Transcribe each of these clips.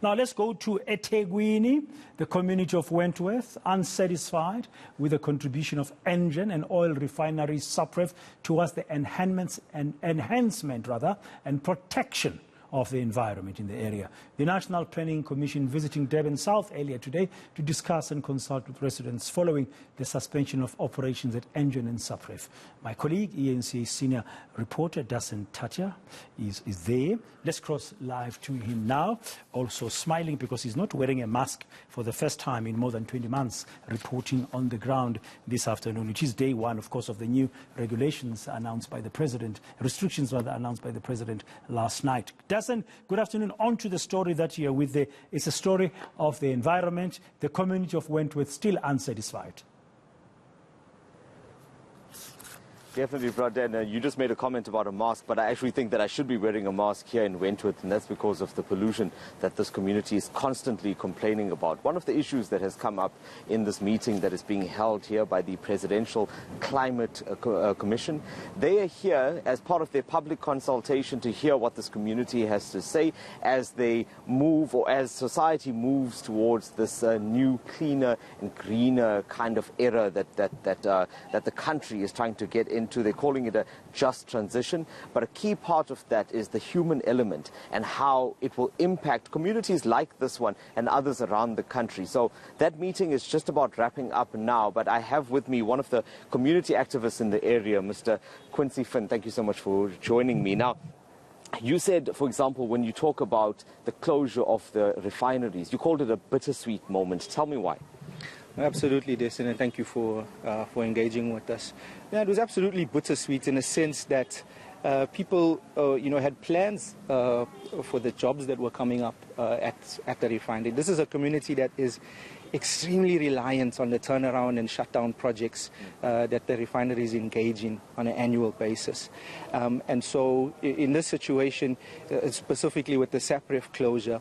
Now let's go to eThekwini, the community of Wentworth, unsatisfied with the contribution of Engen and oil refinery Sapref towards the enhancement and protection of the environment in the area. The National Planning Commission visiting Durban South earlier today to discuss and consult with residents following the suspension of operations at Engen and Sapref. My colleague, eNCA senior reporter Dasen Thathiah is there. Let's cross live to him now, also smiling because he's not wearing a mask for the first time in more than 20 months, reporting on the ground this afternoon, which is day one, of course, of the new regulations announced by the President, restrictions rather announced by the President last night. Dasen, good afternoon. On to the story that you're with. It's a story of the environment, the community of Wentworth still unsatisfied. Definitely, Brad. You just made a comment about a mask, but I actually think that I should be wearing a mask here in Wentworth, and that's because of the pollution that this community is constantly complaining about. One of the issues that has come up in this meeting that is being held here by the Presidential Climate Commission, they are here as part of their public consultation to hear what this community has to say as they move, or as society moves towards this new, cleaner and greener kind of era that the country is trying to get into. They're calling it a just transition, but a key part of that is the human element and how it will impact communities like this one and others around the country. So that meeting is just about wrapping up now, but I have with me one of the community activists in the area, Mr. Quincy Finn. Thank you so much for joining me. Now, you said, for example, when you talk about the closure of the refineries, you called it a bittersweet moment. Tell me why. Absolutely, Dasen, and thank you for engaging with us. Yeah, it was absolutely bittersweet in a sense that people, had plans for the jobs that were coming up at the refinery. This is a community that is extremely reliant on the turnaround and shutdown projects that the refineries engage in on an annual basis. And so in this situation, specifically with the Sapref closure,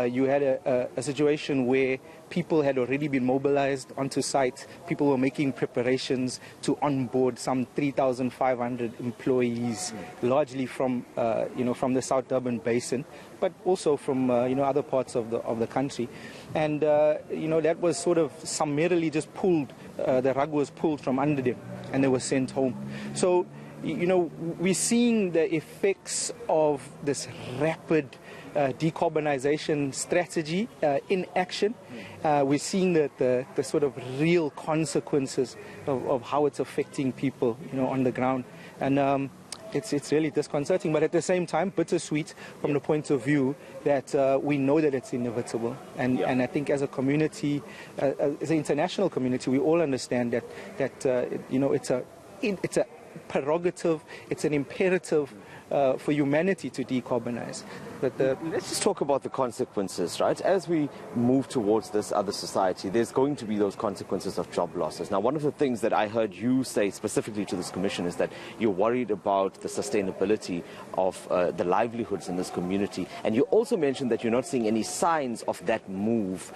you had a situation where people had already been mobilized onto site. People were making preparations to onboard some 3,500 employees, largely from from the South Durban basin, but also from other parts of the country. And that was sort of summarily just pulled. The rug was pulled from under them, and they were sent home. So we're seeing the effects of this rapid decarbonization strategy in action. We're seeing the sort of real consequences of how it's affecting people, on the ground. And it's really disconcerting, but at the same time bittersweet from the point of view that we know that it's inevitable. And I think as a community, as an international community, we all understand that it's a prerogative, it's an imperative for humanity to decarbonize. But let's just talk about the consequences, right? As we move towards this other society, there's going to be those consequences of job losses. Now, one of the things that I heard you say specifically to this commission is that you're worried about the sustainability of the livelihoods in this community. And you also mentioned that you're not seeing any signs of that move,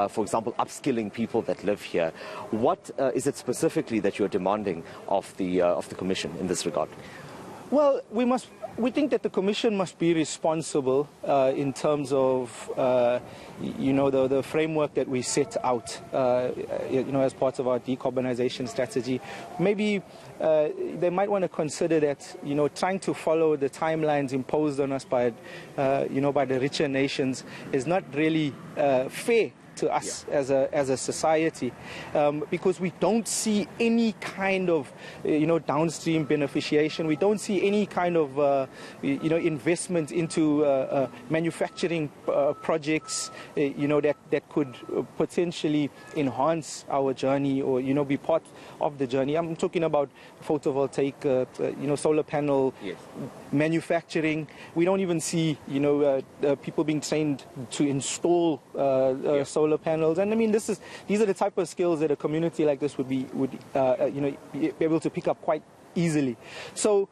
for example, upskilling people that live here. What is it specifically that you're demanding of the commission in this regard? Well, we think that the Commission must be responsible in terms of, the framework that we set out, as part of our decarbonization strategy. Maybe they might want to consider that, trying to follow the timelines imposed on us by the richer nations is not really fair to us as a society, because we don't see any kind of downstream beneficiation. We don't see any kind of investment into manufacturing projects that could potentially enhance our journey or be part of the journey. I'm talking about photovoltaic, solar panel manufacturing. We don't even see people being trained to install solar panels, and I mean these are the type of skills that a community like this would be able to pick up quite easily. So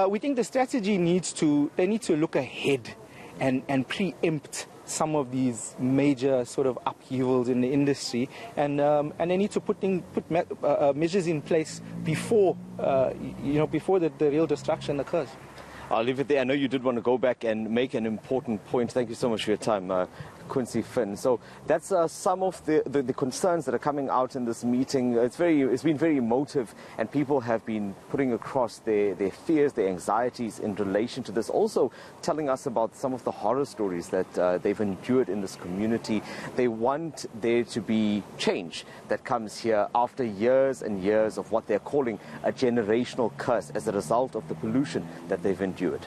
we think the strategy needs to look ahead and preempt some of these major sort of upheavals in the industry, and they need to put measures in place before the real destruction occurs. I'll leave it there. I know you did want to go back and make an important point. Thank you so much for your time. Quincy Finn. So that's some of the concerns that are coming out in this meeting. It's been very emotive, and people have been putting across their fears, their anxieties in relation to this. Also telling us about some of the horror stories that they've endured in this community. They want there to be change that comes here after years and years of what they're calling a generational curse as a result of the pollution that they've endured.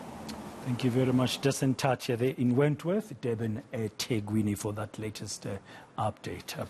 Thank you very much, Dasen Thathiah there in Wentworth, Durban, Tegwini, for that latest update.